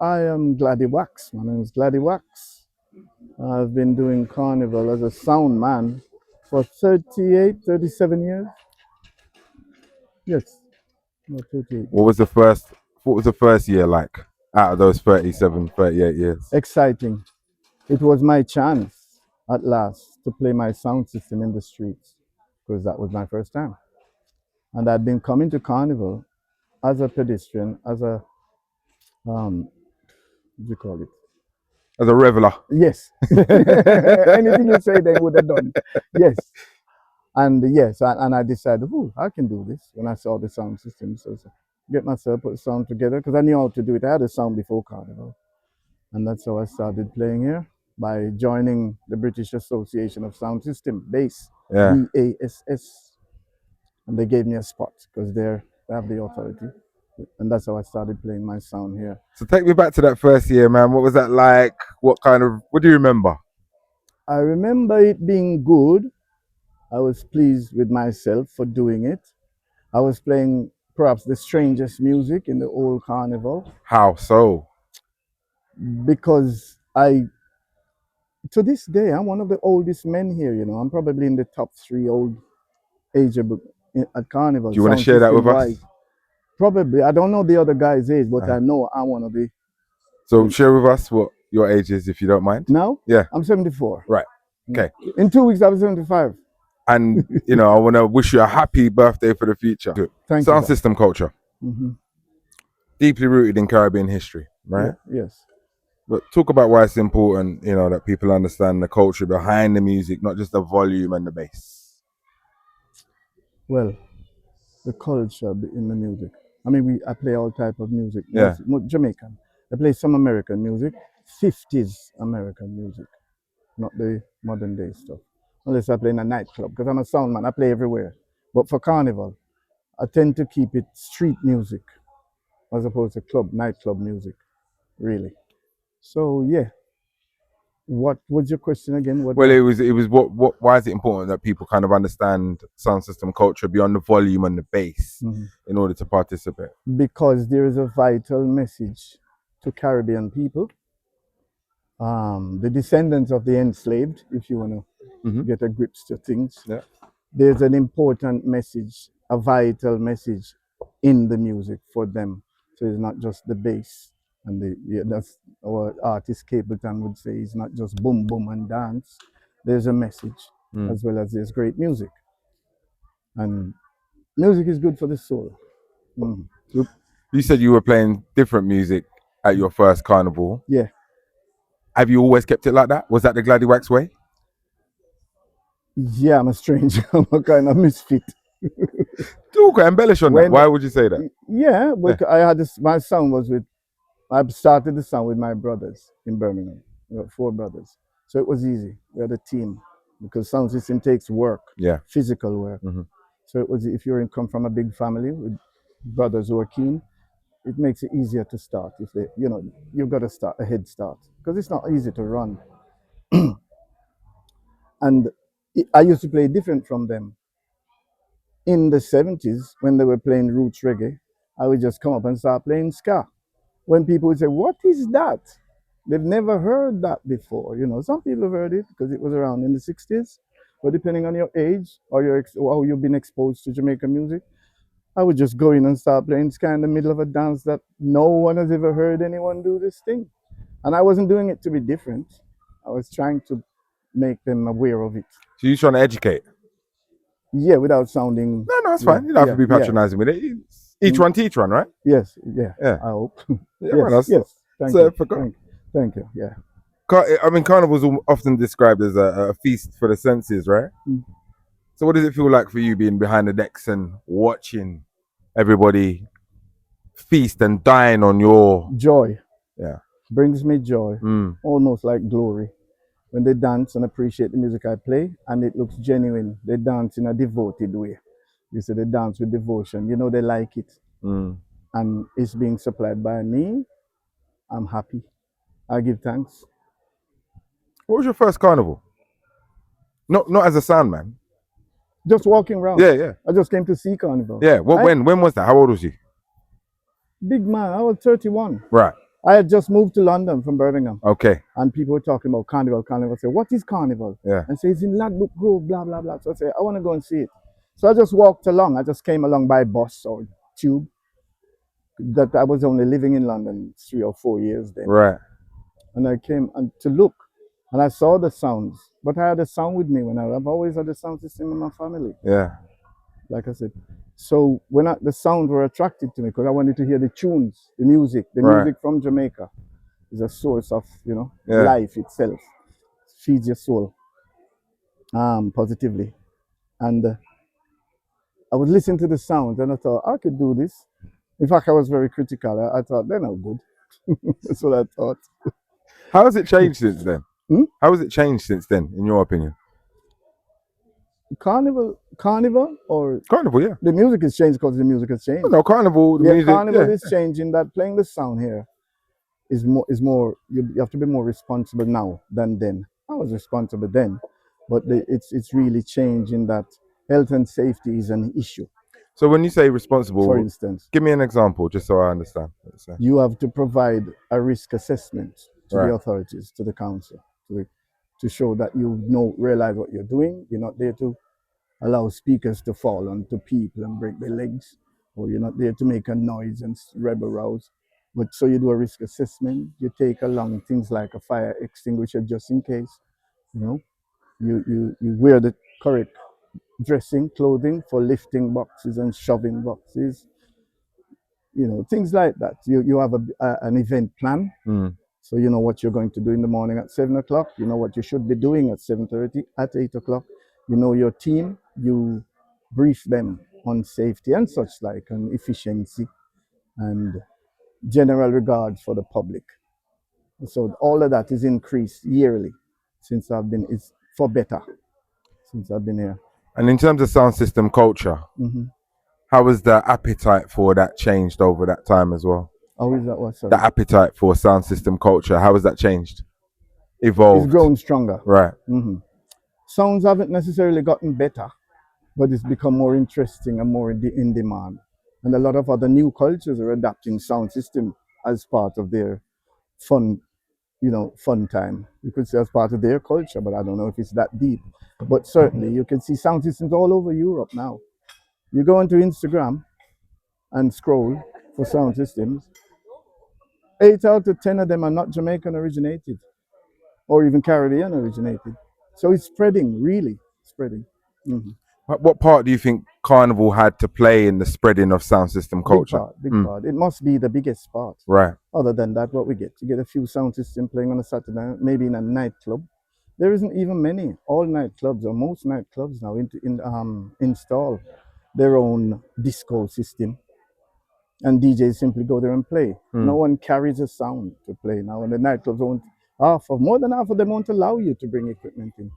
I am Gladdy Wax. My name is Gladdy Wax. I've been doing Carnival as a sound man for 37 years. Yes, no, 38 What years. was the first? What was the first year like out of those 37, 38 years? Exciting. It was my chance at last to play my sound system in the streets because that was my first time. And I'd been coming to Carnival as a pedestrian, as a, what do you call it? As a reveler. Yes. Anything you say, they would have done. Yes. And yes, and I decided, oh, I can do this when I saw the sound system. So get myself, put the sound together because I knew how to do it. I had a sound before Carnival. And that's how I started playing here by joining the British Association of Sound System, BASS, Yeah. BASS. And they gave me a spot because they have the authority. And that's how I started playing my sound here. So take me back to that first year, man. What was that like? What do you remember? I remember it being good. I was pleased with myself for doing it. I was playing perhaps the strangest music in the whole carnival How so? because to this day, I'm one of the oldest men here. I'm probably in the top 3 old ageable at carnival. Do you want to Sound share that with system us? wise. Probably, I don't know the other guy's age, but I know I'm one of the. So share with us what your age is, if you don't mind. Now? Yeah. I'm 74. Right. Okay. In 2 weeks, I'll be 75. And I want to wish you a happy birthday for the future. Good. Thank Sound you. system culture, deeply rooted in Caribbean history, right? Yeah, yes. But talk about why it's important, that people understand the culture behind the music, not just the volume and the bass. Well, the culture in the music. I mean, I play all type of music. Yeah. Jamaican. I play some American music, 50s American music, not the modern day stuff. Unless I play in a nightclub, because I'm a sound man. I play everywhere. But for Carnival, I tend to keep it street music as opposed to nightclub music, really. So yeah. What was your question again? Well, it was why is it important that people kind of understand sound system culture beyond the volume and the bass in order to participate? Because there is a vital message to Caribbean people, the descendants of the enslaved, if you want to get a grip to things. Yeah. There's an important message, a vital message in the music for them. So it's not just the bass. And that's our artist Capleton would say, it's not just boom, boom and dance. There's a message as well as there's great music. And music is good for the soul. You said you were playing different music at your first carnival. Yeah. Have you always kept it like that? Was that the Gladdy Wax way? Yeah, I'm a stranger. I'm a kind of misfit. Talk, embellish on that. Why would you say that? Yeah, but I had this. My sound was I started the sound with my brothers in Birmingham. We got 4 brothers, so it was easy. We had a team because sound system takes work. Yeah. Physical work. So it was if you come from a big family with brothers who are keen, it makes it easier to start. If they, you've got to start a head start because it's not easy to run. And I used to play different from them. In the 70s, when they were playing roots reggae, I would just come up and start playing ska. When people would say, "What is that?" They've never heard that before. Some people have heard it because it was around in the 60s. But depending on your age or how you've been exposed to Jamaican music, I would just go in and start playing ska in the middle of a dance that no one has ever heard anyone do this thing. And I wasn't doing it to be different. I was trying to make them aware of it. So you're trying to educate? Yeah, without sounding. No, it's fine. You don't have to be patronizing with it. Each one teach one, right? Yes, yeah. I hope. Yeah, yes. Thank you. Thank you. Yeah. I mean, carnival's often described as a feast for the senses, right? So what does it feel like for you being behind the decks and watching everybody feast and dine on your joy? Yeah. Brings me joy, almost like glory. When they dance and appreciate the music I play, and it looks genuine. They dance in a devoted way. You say they dance with devotion. They like it. And it's being supplied by me. I'm happy. I give thanks. What was your first carnival? Not as a sound man. Just walking around. Yeah. I just came to see Carnival. Yeah. When was that? How old was you? Big man. I was 31. Right. I had just moved to London from Birmingham, Okay. and people were talking about Carnival. Carnival. I say, what is Carnival? Yeah. And say, it's in Ladbroke Grove, blah, blah, blah. So I say, I want to go and see it. So I just walked along. I just came along by bus or tube. That I was only living in London 3 or 4 years then. Right. And I came and to look, and I saw the sounds. But I had a sound with me I've always had a sound system in my family. Yeah. Like I said. So the sounds were attracted to me because I wanted to hear the tunes, the music. The music from Jamaica is a source of, life itself. Feeds your soul positively. And I was listening to the sounds and I thought, I could do this. In fact, I was very critical. I thought, they're not good. That's what I thought. How has it changed since then? Hmm? How has it changed since then, in your opinion? Carnival or Carnival, yeah. the music has changed because the music has changed. No, Carnival, the music. Carnival Yeah. is changing. That playing the sound here is more. You have to be more responsible now than then. I was responsible then, but it's really changing that health and safety is an issue. So when you say responsible, For instance, give me an example just so I understand. you have to provide a risk assessment to the Right. authorities, to the council, to show that you realize what you're doing. You're not there to allow speakers to fall onto people and break their legs, or you're not there to make a noise and rebel rouse. But so you do a risk assessment. You take along things like a fire extinguisher just in case. You know, you wear the correct clothing for lifting boxes and shoving boxes. Things like that. You have an event plan. Mm. So you know what you're going to do in the morning at 7 o'clock. You know what you should be doing at 7:30, at 8 o'clock. You know your team. You brief them on safety and such like, and efficiency, and general regard for the public. So all of that is increased yearly since it's for better since I've been here. And in terms of sound system culture, how has the appetite for that changed over that time as well? How is that? What? Sorry. The appetite for sound system culture, how has that changed? Evolved? It's grown stronger. Right. Sounds haven't necessarily gotten better, but it's become more interesting and more in demand. And a lot of other new cultures are adapting sound system as part of their fun time. You could say as part of their culture, but I don't know if it's that deep. But certainly you can see sound systems all over Europe now. You go onto Instagram and scroll for sound systems, 8 out of 10 of them are not Jamaican originated or even Caribbean originated. So it's spreading, really spreading. What part do you think Carnival had to play in the spreading of sound system culture? Big part. It must be the biggest part. Right. Other than that, what we get? You get a few sound systems playing on a Saturday, maybe in a nightclub. There isn't even many. All nightclubs or most nightclubs now install their own disco system, and DJs simply go there and play. No one carries a sound to play now, and the nightclubs won't. More than half of them won't allow you to bring equipment in.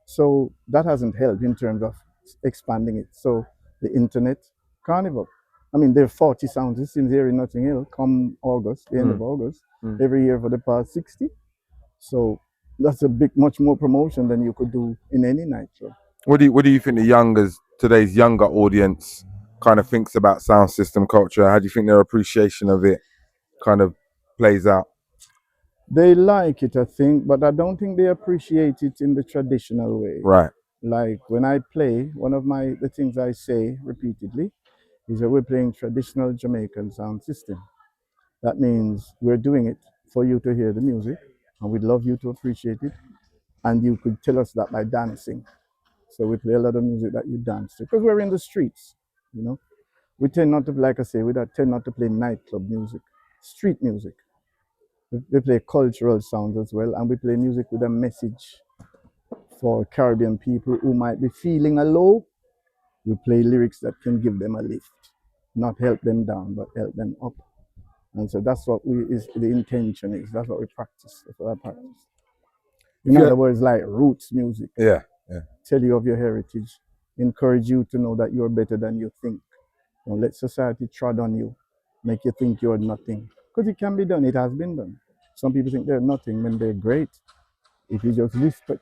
So that hasn't helped in terms of expanding it. So the internet carnival. I mean, there are 40 sound systems here in Notting Hill come August, the end of August, every year for the past 60. So that's much more promotion than you could do in any nightclub. What do you think today's younger audience kind of thinks about sound system culture? How do you think their appreciation of it kind of plays out? They like it, I think, but I don't think they appreciate it in the traditional way. Right. Like when I play, one of the things I say repeatedly is that we're playing traditional Jamaican sound system. That means we're doing it for you to hear the music, and we'd love you to appreciate it. And you could tell us that by dancing. So we play a lot of music that you dance to, because we're in the streets, We tend not to, like I say, tend not to play nightclub music, street music. We play cultural sounds as well, and we play music with a message for Caribbean people who might be feeling a low. We play lyrics that can give them a lift, not help them down, but help them up. And so that's what the intention is. That's what we practice. That's what I practice. In other words, like roots music. Yeah. Tell you of your heritage. Encourage you to know that you're better than you think. Don't let society trod on you, make you think you're nothing. Because it can be done. It has been done. Some people think they're nothing when they're great. If you just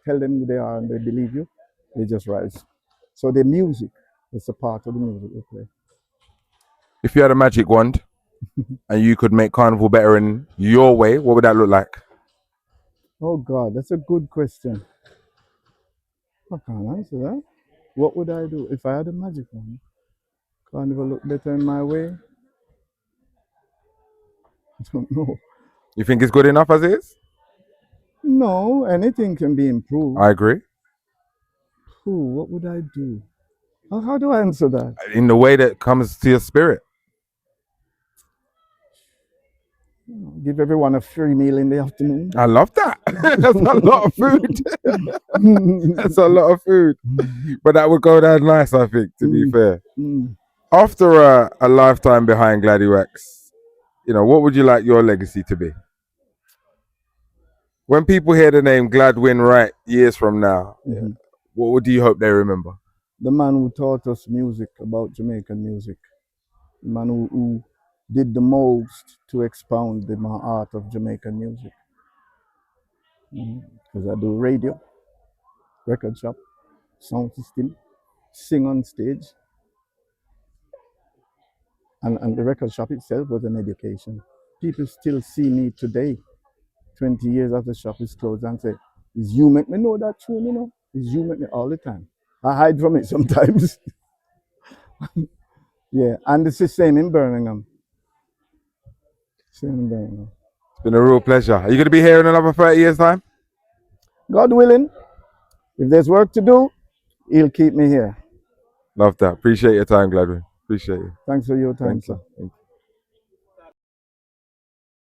tell them who they are and they believe you, they just rise. So the music is a part of the music we play. If you had a magic wand and you could make Carnival better in your way, what would that look like? Oh God, that's a good question. I can't answer that. What would I do if I had a magic wand? Carnival look better in my way? I don't know. You think it's good enough as it is? No, anything can be improved. I agree. What would I do? How do I answer that? In the way that comes to your spirit. Give everyone a free meal in the afternoon. I love that. That's a lot of food. That's a lot of food. But that would go down nice, I think, to be fair. After a lifetime behind Gladdy Wax, what would you like your legacy to be? When people hear the name Gladwin Wright years from now, what do you hope they remember? The man who taught us music, about Jamaican music. The man who did the most to expound the art of Jamaican music. Because I do radio, record shop, sound system, sing on stage. And the record shop itself was an education. People still see me today, 20 years after the shop is closed, and say, "Is you make me know that tune, Is you make me all the time." I hide from it sometimes. Yeah, and it's the same in Birmingham. Same in Birmingham. It's been a real pleasure. Are you going to be here in another 30 years' time? God willing, if there's work to do, he'll keep me here. Love that. Appreciate your time, Gladwin. Appreciate you. Thanks for your time, Thank sir. you. Thank you.